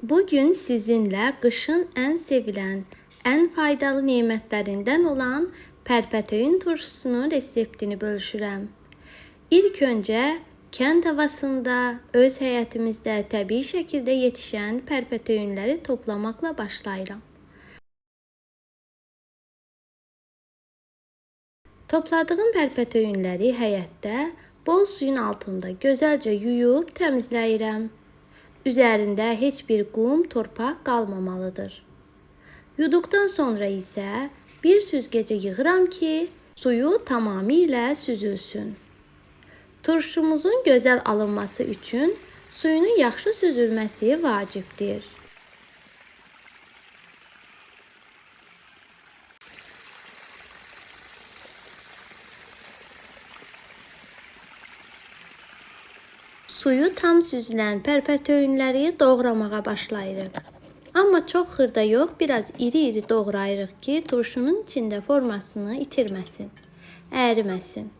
Bugün sizinle kışın en sevilen, en faydalı nimetlerinden olan pərpətöyün turşusunun reseptini bölüşürəm. İlk önce kənd havasında, öz həyətimizdə təbii şəkildə yetişən pərpətöyünləri toplamakla başlayıram. Topladığım pərpətöyünləri həyətdə bol suyun altında gözəlcə yuyub təmizləyirəm. Üzərində heç bir qum, torpaq qalmamalıdır. Yuduqdan sonra isə bir süzgəcə yığıram ki, suyu tamamilə süzülsün. Turşumuzun gözəl alınması üçün suyunun yaxşı süzülməsi vacibdir. Suyu tam süzülən pərpətöyünləri doğramağa başlayırıq. Amma çox xırda yox, biraz iri-iri doğrayırıq ki, turşunun içində formasını itirməsin, əriməsin.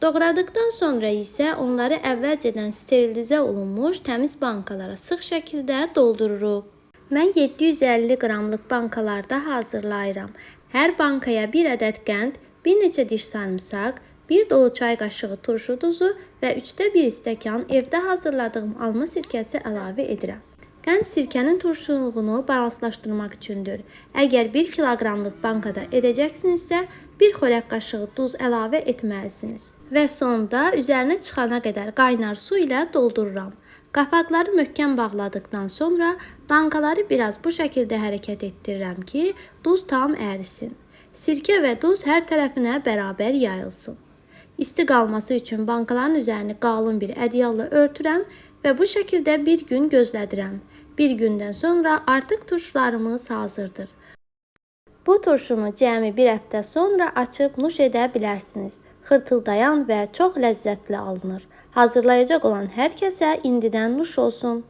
Doğradıktan sonra isə onları əvvəlcədən sterilizə olunmuş təmiz bankalara sıx şəkildə doldururuq. Mən 750 qramlıq bankalarda hazırlayıram. Hər bankaya bir ədəd qənd, bir neçə diş sarımsaq, bir dolu çay qaşığı turşu duzu və 1/3 stəkan evdə hazırladığım alma sirkəsi əlavə edirəm. Qənd sirkənin turşuluğunu balanslaşdırmaq üçündür. Əgər 1 kiloqramlıq bankada edəcəksinizsə, 1 xörək qaşığı duz əlavə etməlisiniz. Və sonda üzərinə çıxana qədər qaynar su ilə doldururam. Qapaqları möhkəm bağladıktan sonra bankaları biraz bu şəkildə hərəkət etdirirəm ki, duz tam ərisin. Sirkə və duz hər tərəfinə bərabər yayılsın. İsti qalması üçün bankaların üzərini qalın bir ədyalla örtürəm və bu şəkildə bir gün gözlədirəm. Bir gündən sonra artıq turşularımız hazırdır. Bu turşunu cəmi bir həftə sonra açıb nuş edə bilərsiniz. Xırtıldayan və çox ləzzətli alınır. Hazırlayacaq olan hər kəsə indidən nuş olsun.